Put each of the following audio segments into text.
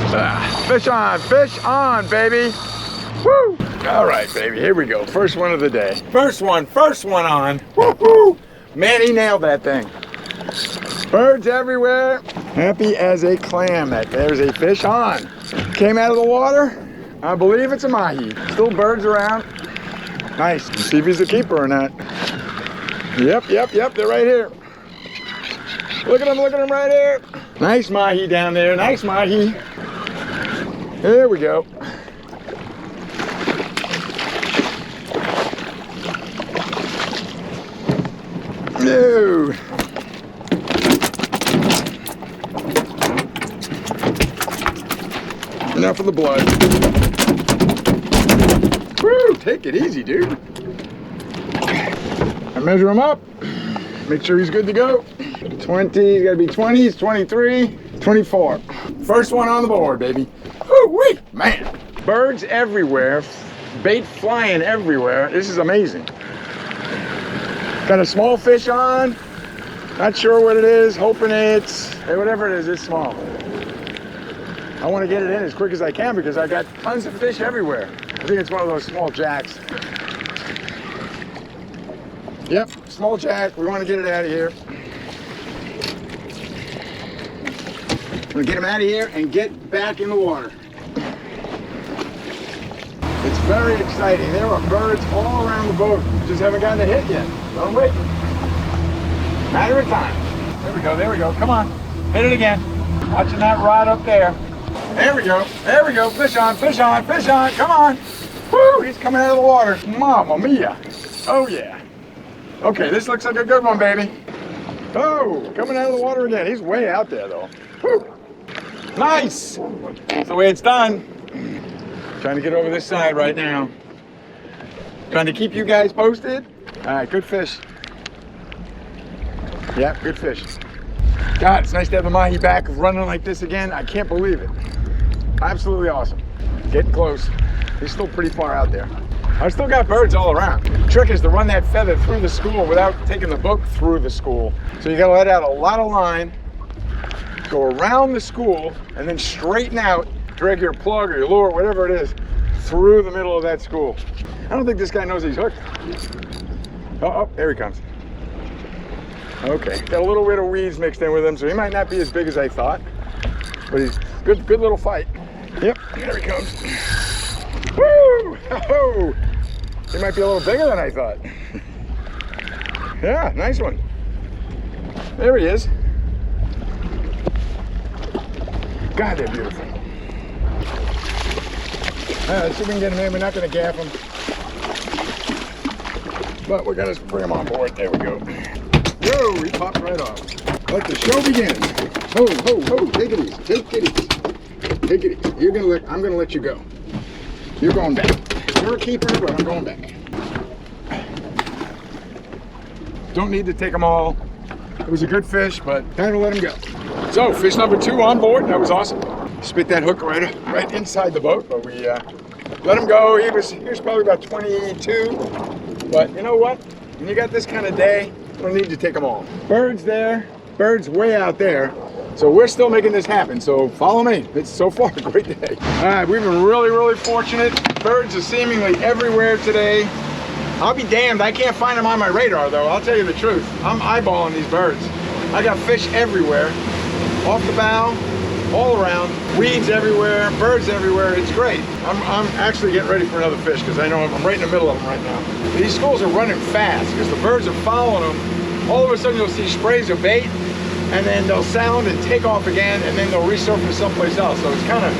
Fish on, baby. Woo! All right, baby, here we go. First one of the day. First one on. Woo-hoo! Man, he nailed that thing. Birds everywhere. Happy as a clam that there's a fish on. Came out of the water. I believe it's a mahi. Still birds around. Nice. Let's see if he's a keeper or not. Yep, they're right here. Look at him right here. Nice mahi down there, nice mahi. There we go. No. Enough of the blood. Woo, take it easy, dude. I measure him up, make sure he's good to go. 20, he's gotta be 20s, 23, 24. First one on the board, baby. Woo-wee, man. Birds everywhere, bait flying everywhere. This is amazing. Got a small fish on, not sure what it is, hoping it's, hey, whatever it is, it's small. I want to get it in as quick as I can because I got tons of fish everywhere. I think it's one of those small jacks. Yep, small jack. We want to get it out of here. I'm going to get him out of here and get back in the water. It's very exciting. There are birds all around the boat. Just haven't gotten a hit yet. Don't wait. Matter of time. There we go. Come on. Hit it again. Watching that rod up there. There we go. Fish on. Come on. Woo, he's coming out of the water. Mamma mia. Oh, yeah. Okay, this looks like a good one, baby. Oh, coming out of the water again. He's way out there, though. Woo. Nice. That's the way it's done. Trying to get over this side right now. Trying to keep you guys posted. All right, good fish. Yeah, good fish. God, it's nice to have the mahi back running like this again. I can't believe it. Absolutely awesome. Getting close. He's still pretty far out there. I still got birds all around. The trick is to run that feather through the school without taking the boat through the school. So you gotta let out a lot of line, go around the school, and then straighten out, drag your plug or your lure, whatever it is, through the middle of that school. I don't think this guy knows he's hooked. Oh, there he comes. Okay, got a little bit of weeds mixed in with him, so he might not be as big as I thought, but he's good little fight. Yep, there he comes. Woo! Oh, he might be a little bigger than I thought. Yeah, nice one. There he is. God, they're beautiful. Let's see if we can get him in. We're not going to gaff him, but we're going to bring him on board. There we go. Whoa, he popped right off. Let the show begin. Ho, ho, ho, take it easy, take it easy. Take it easy. I'm gonna let you go. You're going back. You're a keeper, but I'm going back. Don't need to take them all. It was a good fish, but time to let him go. So, fish number 2 on board. That was awesome. Spit that hook right inside the boat, but we let him go. He was probably about 22. But you know what? When you got this kind of day, you don't need to take them all. Birds there, birds way out there. So we're still making this happen, so follow me. It's so far a great day. All right, we've been really fortunate. Birds are seemingly everywhere today. I'll be damned, I can't find them on my radar though, I'll tell you the truth. I'm eyeballing these birds. I got fish everywhere, off the bow, all around, weeds everywhere, birds everywhere. It's great. I'm actually getting ready for another fish because I know I'm right in the middle of them right now. These schools are running fast because the birds are following them. All of a sudden you'll see sprays of bait, and then they'll sound and take off again, and then they'll resurface someplace else. So it's kind of,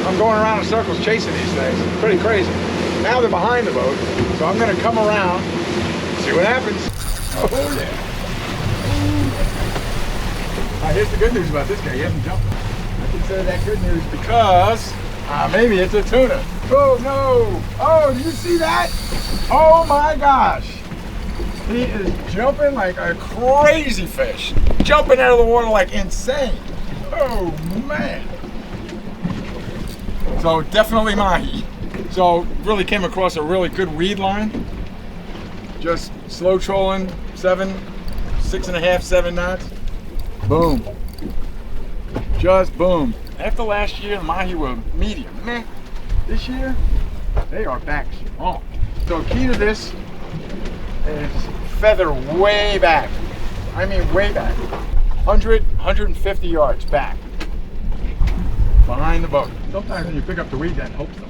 I'm going around in circles chasing these things. It's pretty crazy. Now they're behind the boat, so I'm gonna come around, see what happens. Oh yeah. Here's the good news about this guy, he hasn't jumped. I consider that good news because maybe it's a tuna. Oh no, oh, did you see that? Oh my gosh. He is jumping like a crazy fish. Jumping out of the water like insane. Oh man. So definitely mahi. So really came across a really good weed line. Just slow trolling, 6.5, 7 knots. Boom. Just boom. After last year, the mahi were medium. Meh. This year, they are back strong. So key to this is feather way back. I mean way back. 100, 150 yards back. Behind the boat. Sometimes when you pick up the weed, that helps them.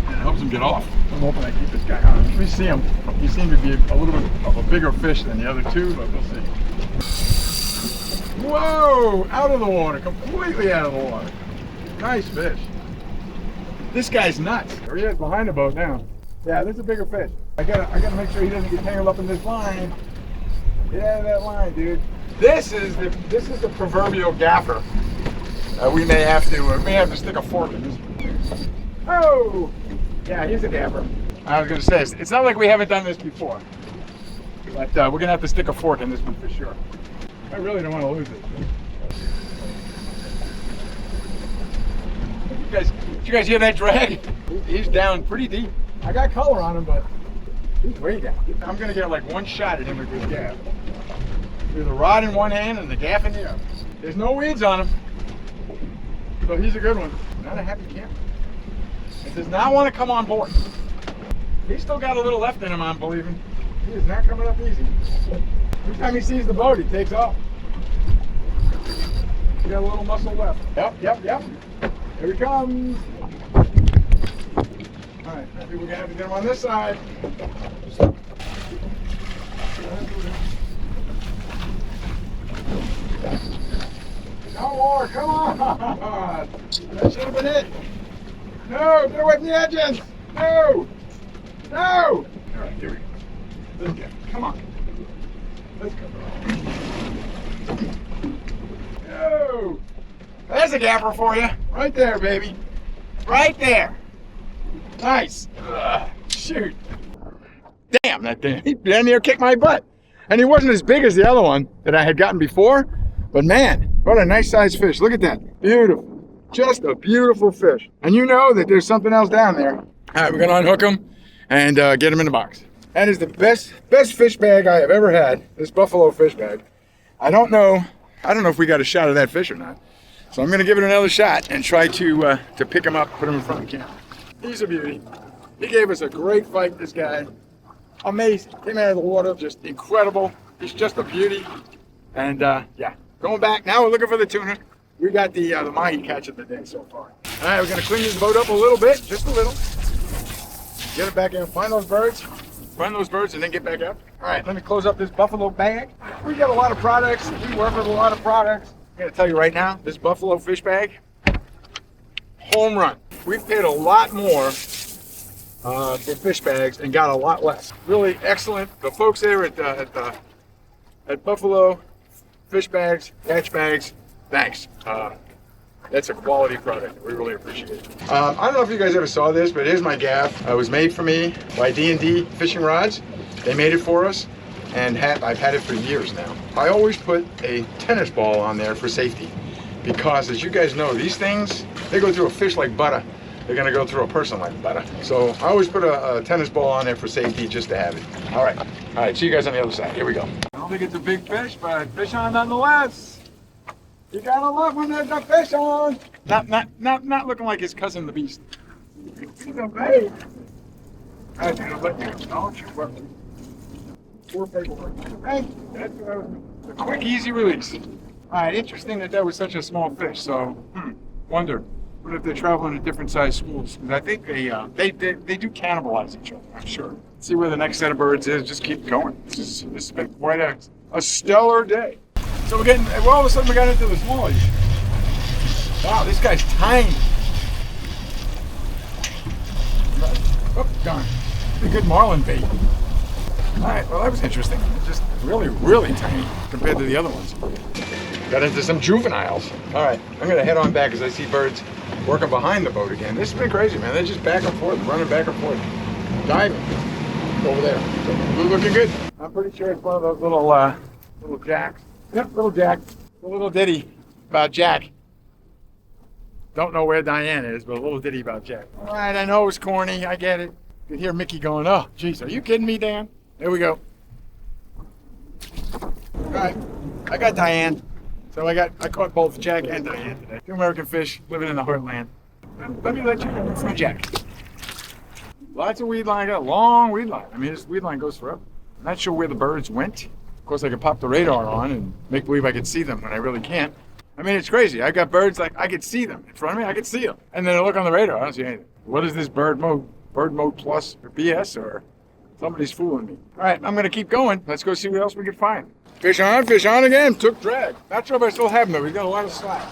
And it helps them get off. I'm hoping I keep this guy on. Let me see him. He seemed to be a little bit of a bigger fish than the other two, but we'll see. Whoa! Out of the water. Completely out of the water. Nice fish. This guy's nuts. There he is behind the boat now. Yeah, this is a bigger fish. I gotta make sure he doesn't get tangled up in this line. Get out of that line, dude. This is the proverbial gaffer. We may have to stick a fork in this one. Oh! Yeah, he's a gaffer. I was gonna say, it's not like we haven't done this before. But we're gonna have to stick a fork in this one for sure. I really don't want to lose it. Did you guys hear that drag? He's down pretty deep. I got color on him, but he's way down. I'm gonna get like one shot at him with this gaff. With a rod in one hand and the gaff in the other. There's no weeds on him. So he's a good one. Not a happy camper. He does not want to come on board. He's still got a little left in him, I'm believing. He is not coming up easy. Every time he sees the boat, he takes off. He got a little muscle left. Yep. Here he comes. All right, I think we're gonna have to get him on this side. No more, come on! That should have been it. No, get away from the edges! No! All right, here we go. Let's go. Come on. Let's go. Yo! There's a gaffer for you. Right there, baby. Right there. Nice. Shoot. Damn, that thing. He damn near kicked my butt. And he wasn't as big as the other one that I had gotten before. But man, what a nice sized fish. Look at that. Beautiful. Just a beautiful fish. And you know that there's something else down there. All right, we're going to unhook him and get him in the box. That is the best fish bag I have ever had. This buffalo fish bag. I don't know if we got a shot of that fish or not. So I'm going to give it another shot and try to pick him up, put him in front of the camera. He's a beauty. He gave us a great fight, this guy. Amazing. Came out of the water, just incredible. He's just a beauty. And yeah, going back. Now we're looking for the tuna. We got the mahi catch of the day so far. All right, we're going to clean this boat up a little bit, just a little. Get it back in, find those birds, and then get back up. All right, let me close up this buffalo bag. We got a lot of products. We work with a lot of products. I'm going to tell you right now, this buffalo fish bag, home run. We've paid a lot more for fish bags and got a lot less. Really excellent. The folks there at Buffalo Fish Bags, Catch Bags, thanks. That's a quality product. We really appreciate it. I don't know if you guys ever saw this, but here's my gaff. It was made for me by D&D Fishing Rods. They made it for us, and I've had it for years now. I always put a tennis ball on there for safety, because as you guys know, these things, they go through a fish like butter. They're gonna go through a person like butter. So I always put a tennis ball on there for safety, just to have it. All right, see you guys on the other side. Here we go. I don't think it's a big fish, but fish on nonetheless. You gotta love when there's a fish on. Not looking like his cousin the beast. He's a babe. I'm gonna let you know you work. Poor paperwork. Hey, that's a quick, easy release. All right, interesting that was such a small fish. So, wonder. What if they're traveling to different sized schools? Because I think they do cannibalize each other, I'm sure. Let's see where the next set of birds is. Just keep going. This has been quite a stellar day. So all of a sudden we got into the smallies. Wow, this guy's tiny. Oh, gone. A good marlin bait. All right, well that was interesting. Just really, really tiny compared to the other ones. Got into some juveniles. All right, I'm gonna head on back as I see birds working behind the boat again. This has been crazy, man. They're just back and forth, running back and forth, diving over there. So, we're looking good. I'm pretty sure it's one of those little jacks. Yep, little Jack. A little ditty about Jack. Don't know where Diane is, but a little ditty about Jack. All right, I know it was corny. I get it. You could hear Mickey going, oh, geez, are you kidding me, Dan? There we go. All right, I got Diane. So I caught both Jack and Diane today. Two American fish living in the heartland. Let me let you know from Jack. Lots of weed line, got a long weed line. I mean, this weed line goes forever. I'm not sure where the birds went. Of course, I could pop the radar on and make believe I could see them when I really can't. I mean, it's crazy. I got birds like I could see them in front of me. I could see them. And then I look on the radar. I don't see anything. What is this bird mode? Bird mode plus or BS or somebody's fooling me. All right, I'm going to keep going. Let's go see what else we can find. Fish on again. Took drag. Not sure if I still have him though. He's got a lot of slack.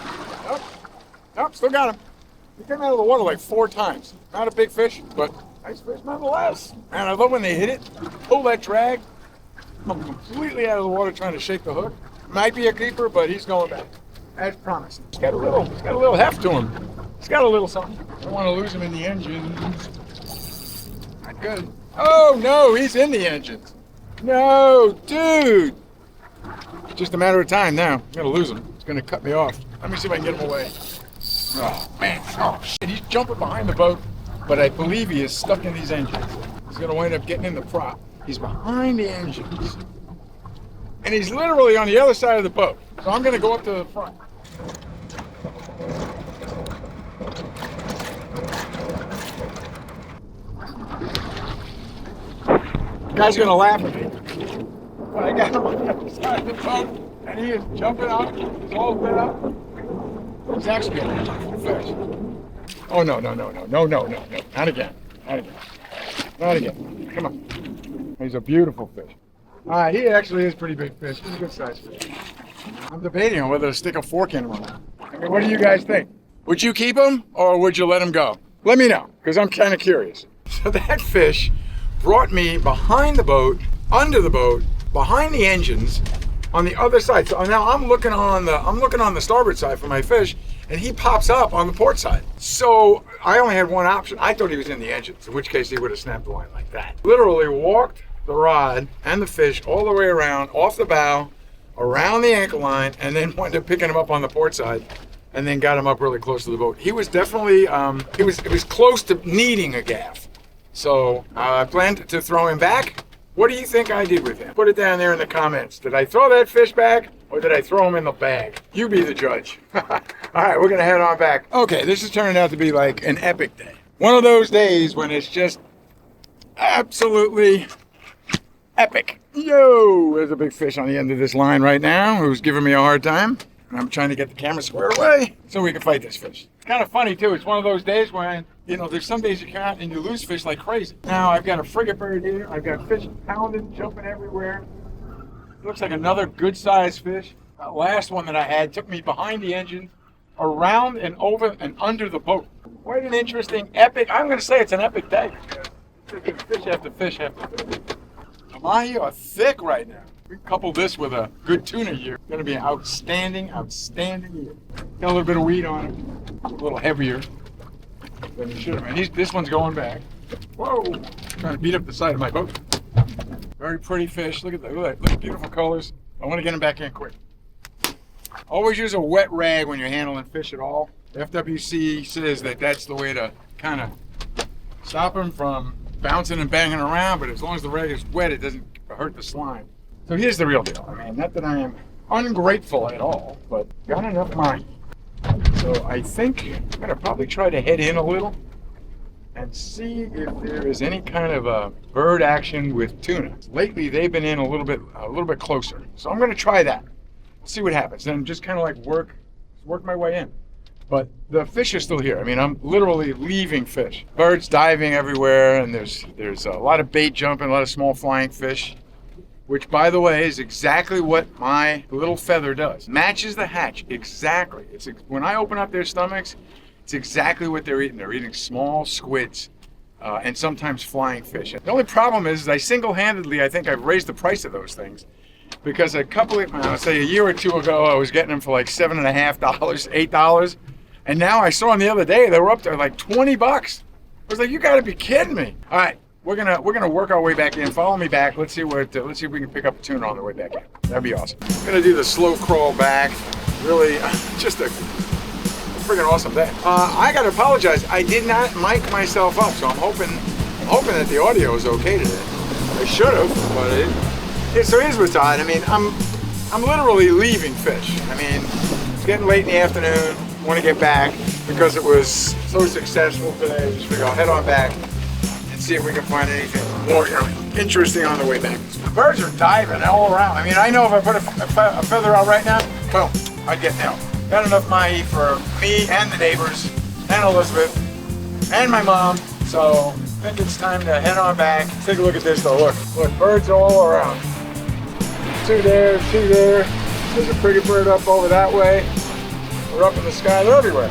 Nope, still got him. He came out of the water like 4 times. Not a big fish, but nice fish nonetheless. And I love when they hit it, pull that drag. I'm completely out of the water trying to shake the hook. Might be a keeper, but he's going back. As promised. He's got a little heft to him. He's got a little something. I don't want to lose him in the engines. Not good. Oh no, he's in the engines. No, dude. Just a matter of time now. I'm gonna lose him. It's gonna cut me off. Let me see if I can get him away. Oh man, oh shit, he's jumping behind the boat, but I believe he is stuck in these engines. He's gonna wind up getting in the prop. He's behind the engines. And he's literally on the other side of the boat. So I'm gonna go up to the front. The guy's gonna laugh at me. But I got him on the other side of the boat, and he is jumping up. He's all lit up. He's actually a beautiful fish. Oh no. Not again. Not again. Come on. He's a beautiful fish. He actually is a pretty big fish. He's a good sized fish. I'm debating on whether to stick a fork in him or not. I mean, what do you guys think? Would you keep him or would you let him go? Let me know, because I'm kind of curious. So that fish brought me behind the boat, under the boat, behind the engines, on the other side. So now I'm looking on the starboard side for my fish, and he pops up on the port side. So I only had one option. I thought he was in the engines, in which case he would have snapped the line like that. Literally walked the rod and the fish all the way around, off the bow, around the ankle line, and then wound up picking him up on the port side, and then got him up really close to the boat. He was definitely, it was close to needing a gaff. So I planned to throw him back. What do you think I did with him? Put it down there in the comments. Did I throw that fish back or did I throw him in the bag? You be the judge. All right, we're gonna head on back. Okay, this is turning out to be like an epic day. One of those days when it's just absolutely epic. Yo, there's a big fish on the end of this line right now who's giving me a hard time. And I'm trying to get the camera squared away so we can fight this fish. It's kind of funny too. It's one of those days when, you know, there's some days you come out and you lose fish like crazy. Now I've got a frigate bird here. I've got fish pounding, jumping everywhere. Looks like another good sized fish. The last one that I had took me behind the engine, around and over and under the boat. Quite an interesting, epic, I'm going to say it's an epic day. Fish after fish after fish. The mahi are thick right now. We couple this with a good tuna year. It's going to be an outstanding year. Got a little bit of weed on it. A little heavier than it should have been. This one's going back. Whoa! Trying to beat up the side of my boat. Very pretty fish. Look at that. Look at that. Beautiful colors. I want to get them back in quick. Always use a wet rag when you're handling fish at all. FWC says that that's the way to kind of stop them from bouncing and banging around, but as long as the rag is wet, it doesn't hurt the slime. So here's the real deal. I mean, not that I am ungrateful at all, but got enough mahi. So I think I'm gonna probably try to head in a little and see if there is any kind of a bird action with tuna. Lately, they've been in a little bit closer. So I'm gonna try that. See what happens, and just kind of like work my way in. But the fish are still here. I mean, I'm literally leaving fish. Birds diving everywhere, and there's a lot of bait jumping, a lot of small flying fish. Which, by the way, is exactly what my little feather does. Matches the hatch, exactly. When I open up their stomachs, it's exactly what they're eating. They're eating small squids and sometimes flying fish. The only problem is I single-handedly, I think I've raised the price of those things. Because a year or two ago, I was getting them for like $7.50, $8. And now I saw them the other day, they were up to like 20 bucks. I was like, you gotta be kidding me. All right. We're gonna work our way back in. Follow me back. Let's see if we can pick up a tuna on the way back in. That'd be awesome. I'm gonna do the slow crawl back. Really, just a freaking awesome day. I gotta apologize. I did not mic myself up, so I'm hoping that the audio is okay today. I should have, but so here's what's odd. I mean, I'm literally leaving fish. I mean, it's getting late in the afternoon, want to get back because it was so successful today. Just figure I'll head on back and see if we can find anything more interesting on the way back. The birds are diving all around. I mean, I know if I put a feather out right now, boom, I'd get nailed. Got enough mahi for me and the neighbors and Elizabeth and my mom. So I think it's time to head on back. Take a look at this though. Look, birds all around. Two there, two there. There's a pretty bird up over that way. We're up in the sky, they're everywhere.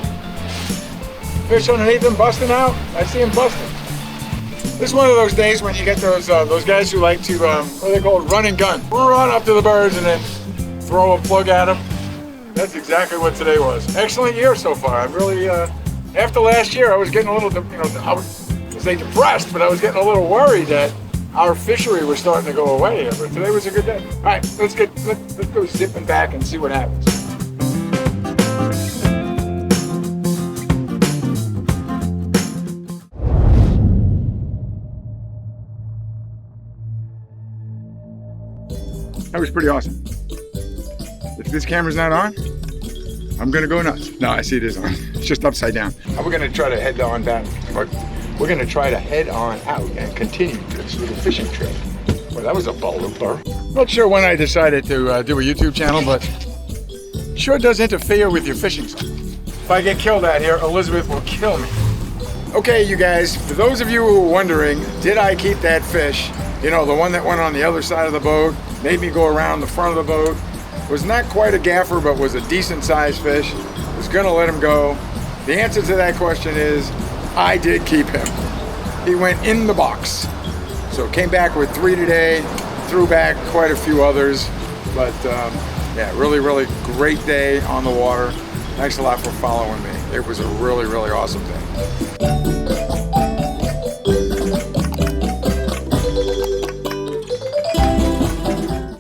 Fish underneath them busting out. I see them busting. This is one of those days when you get those guys who like to, what are they called, run and gun. Run up to the birds and then throw a plug at them. That's exactly what today was. Excellent year so far. I'm really, after last year, I was getting a little, I would say depressed, but I was getting a little worried that our fishery was starting to go away. But today was a good day. All right, let's go zipping back and see what happens. That was pretty awesome. If this camera's not on, I'm gonna go nuts. No, I see it is on. It's just upside down. We're gonna try to head on back. We're gonna try to head on out and continue this little fishing trip. Well, that was a blooper. Not sure when I decided to do a YouTube channel, but sure does interfere with your fishing stuff. If I get killed out here, Elizabeth will kill me. Okay, you guys, for those of you who are wondering, did I keep that fish? You know, the one that went on the other side of the boat, made me go around the front of the boat. Was not quite a gaffer, but was a decent sized fish. Was gonna let him go. The answer to that question is, I did keep him. He went in the box. So came back with 3 today, threw back quite a few others. But yeah, really, really great day on the water. Thanks a lot for following me. It was a really, really awesome day.